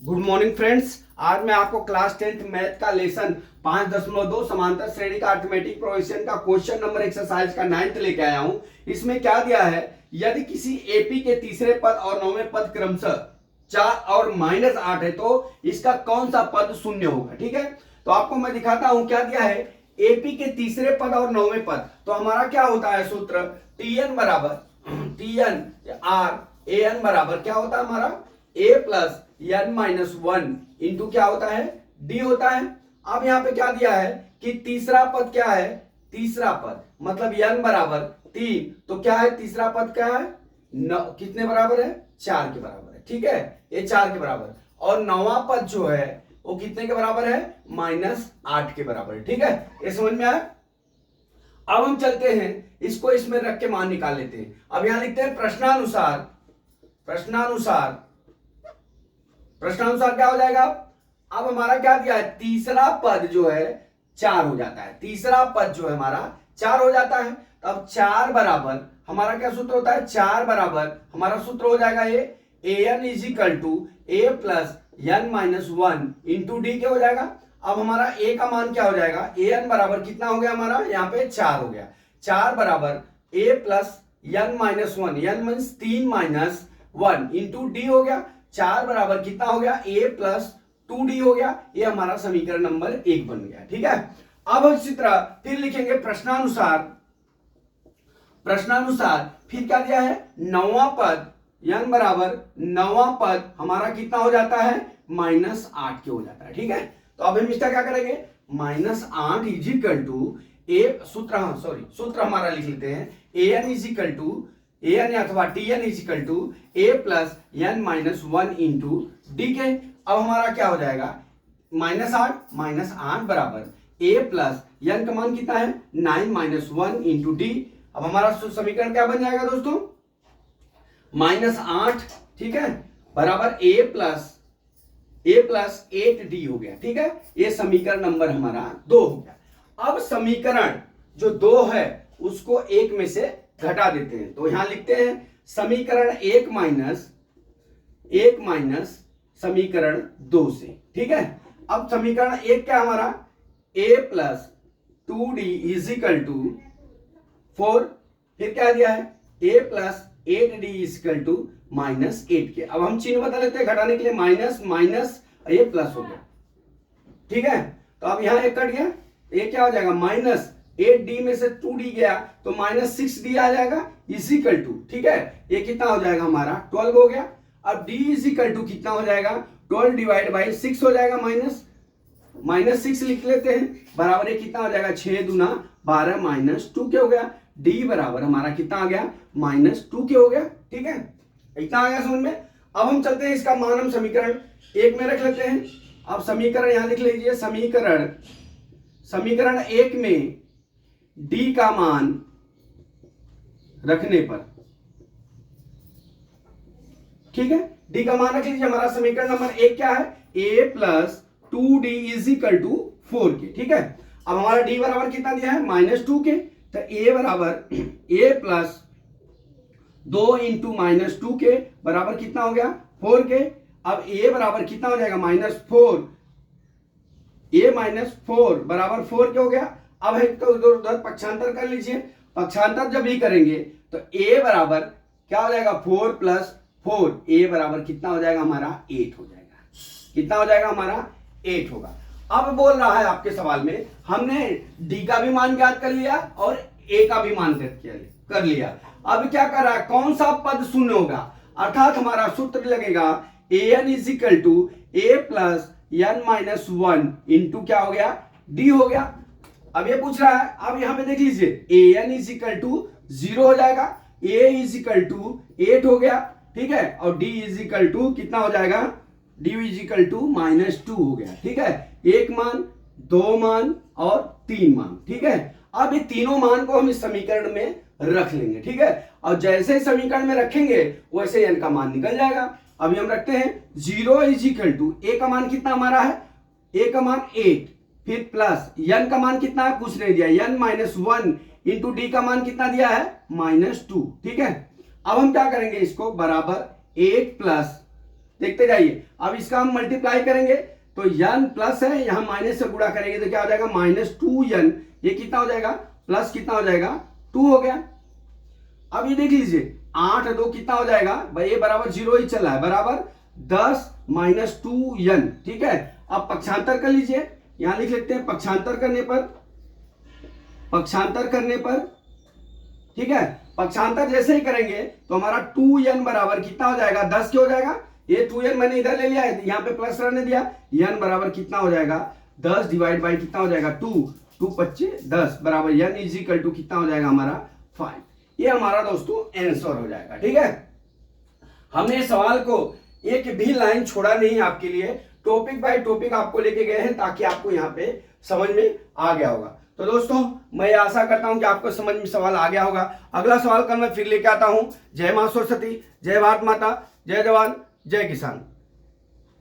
Good morning friends. आज मैं आपको क्लास 10th मैथ का लेसन 5.2 समांतर श्रेणी का अर्थमेटिक प्रोग्रेशन का क्वेश्चन नंबर एक्सरसाइज का 9th लेके आया हूं। इसमें क्या दिया है, यदि किसी एपी के तीसरे पद और 9वें पद क्रमशः 4 और -8 है तो इसका कौन सा पद शून्य होगा। ठीक है, तो आपको मैं दिखाता हूं क्या दिया है। एपी के तीसरे पद और 9वें पद, तो हमारा क्या होता है सूत्र, टीएन बराबर टीएन आर एन बराबर क्या होता है हमारा ए प्लस n माइनस 1 इंटू क्या होता है डी होता है। अब यहां पे क्या दिया है कि तीसरा पद क्या है, तीसरा पद मतलब n बराबर 3, तो क्या है तीसरा पद क्या है कितने बराबर है 4 के बराबर है। ठीक है, ये 4 के बराबर, और नौवां पद जो है वो कितने के बराबर है -8 के बराबर है। ठीक है, ये समझ में आया। अब हम चलते हैं इसको इसमें रख के मान निकाल लेते हैं। अब यहां लिखते हैं प्रश्नानुसार क्या हो जाएगा। अब हमारा क्या दिया है, तीसरा पद जो है 4 हो जाता है, तीसरा पद जो है हमारा 4 हो जाता है। तो अब 4 बराबर हमारा क्या सूत्र होता है, 4 बराबर हमारा सूत्र हो जाएगा ये an is equal to A plus n minus 1 into D के हो जाएगा। अब हमारा a का मान क्या हो जाएगा, an बराबर कितना हो गया हमारा यहाँ पे 4 हो गया, 4 बराबर a plus n minus 1, n means 3 minus 1 into D हो गया। 4 बराबर कितना हो गया a प्लस 2d हो गया। ये हमारा समीकरण नंबर 1 बन गया। ठीक है, अब इसी तरह फिर लिखेंगे प्रश्नानुसार फिर क्या दिया है, नौवां पद n बराबर नौवां पद हमारा कितना हो जाता है -8 के हो जाता है। ठीक है, तो अब हम इसका क्या करेंगे, -8 इज इक्वल टू ए सूत्र हमारा लिख लेते हैं an is equal to an अथवा tn is equal to a plus n minus 1 into D के। अब हमारा क्या हो जाएगा -8 बराबर a प्लस n का मान कितना है 9 माइनस 1 इंटू डी। अब हमारा समीकरण क्या बन जाएगा दोस्तों, -8 ठीक है बराबर a प्लस 8d हो गया। ठीक है, ये समीकरण नंबर हमारा 2 हो गया। अब समीकरण जो 2 है उसको 1 में से घटा देते हैं, तो यहां लिखते हैं समीकरण 1 माइनस समीकरण 2 से। ठीक है, अब समीकरण 1 क्या हमारा a plus 2d is equal to 4, फिर क्या दिया है a plus 8d is equal to -8 के। अब हम चिन्ह बता लेते हैं घटाने के लिए, माइनस माइनस ये प्लस हो गया। ठीक है, तो अब यहां एक कट गया, ये क्या हो जाएगा -8d में से 2d गया तो -6d आ जाएगा इज इक्वल टू, ठीक है ये कितना हो जाएगा हमारा 12 हो गया। अब d इज इक्वल टू कितना हो जाएगा 12 डिवाइड बाई 6 हो जाएगा, -6 लिख लेते हैं बराबर ये कितना हो जाएगा 6 दूना 12 -2 के हो गया। d बराबर हमारा कितना आ गया -2 के हो गया। ठीक है, इतना आ गया समझ में। अब हम चलते हैं इसका मान हम समीकरण 1 में रख लेते हैं। अब समीकरण यहां लिख लीजिए, समीकरण 1 में d का मान रखने पर, ठीक है d का मान रख लीजिए। हमारा समीकरण नंबर 1 क्या है, a plus 2d is equal to 4 के। ठीक है, अब हमारा d बराबर कितना दिया है -2 के, तो a बराबर a प्लस 2 इंटू -2 के बराबर कितना हो गया 4 के। अब a बराबर कितना हो जाएगा -4, a -4 बराबर 4 के हो गया। अब एक तो उधर पक्षांतर कर लीजिए, पक्षांतर जब भी करेंगे तो a बराबर क्या हो जाएगा 4 प्लस 4, a बराबर कितना हो जाएगा हमारा 8 हो जाएगा। कितना हो जाएगा हमारा 8 होगा। अब बोल रहा है आपके सवाल में, हमने d का भी मान ज्ञात कर लिया और a का भी मान कर लिया। अब क्या कर रहा है, कौन सा पद शून्य होगा, अर्थात हमारा सूत्र लगेगा an is equal to a plus n minus 1 into क्या हो गया d हो गया। अब ये पूछ रहा है, अब यहां पे देख लीजिए an इज इक्वल टू 0 हो जाएगा, a इज इक्वल टू 8 हो गया। ठीक है, और d इज इक्वल टू कितना हो जाएगा, d इज इक्वल टू -2 हो गया। ठीक है, 1 मान 2 मान और 3 मान। ठीक है, अब ये तीनों मान को हम इस समीकरण में रख लेंगे। ठीक है, और जैसे समीकरण में रखेंगे वैसे n का मान निकल जाएगा। अभी हम रखते हैं 0 इज इक्वल टू a का मान कितना हमारा है, a का मान 8, फिर प्लस n का मान कितना है कुछ नहीं दिया, n -1 इंटू डी का मान कितना दिया है -2। ठीक है, अब हम क्या करेंगे इसको बराबर 8 प्लस देखते जाइए। अब इसका हम मल्टीप्लाई करेंगे तो n प्लस है, यहां माइनस से गुणा करेंगे तो क्या हो जाएगा -2n, ये कितना हो जाएगा प्लस कितना हो जाएगा 2 हो गया। अब ये देख लीजिए 8 2 कितना हो जाएगा भाई, ये बराबर 0 ही चल रहा है, बराबर 10 -2n। ठीक है, अब पक्षांतर कर लीजिए, यहां लिख लेते हैं पक्षांतर करने पर ठीक है, पक्षांतर जैसे ही करेंगे तो हमारा 2n बराबर कितना हो जाएगा 10 क्या हो जाएगा, ये 2n मैंने इधर ले लिया है, यहाँ पे प्लस रहने दिया, n बराबर कितना हो जाएगा 10 डिवाइड बाई कितना हो जाएगा 2 2 25 10 बराबर n इज इक्वल टू कितना हो जाएगा हमारा 5। ये हमारा दोस्तों आंसर हो जाएगा। ठीक है, हमने सवाल को एक भी लाइन छोड़ा नहीं आपके लिए, टॉपिक बाय टॉपिक आपको लेके गए हैं ताकि आपको यहाँ पे समझ में आ गया होगा। तो दोस्तों मैं आशा करता हूं कि आपको समझ में सवाल आ गया होगा। अगला सवाल कल मैं फिर लेके आता हूं। जय मां सरस्वती, जय भारत माता, जय जवान, जय किसान।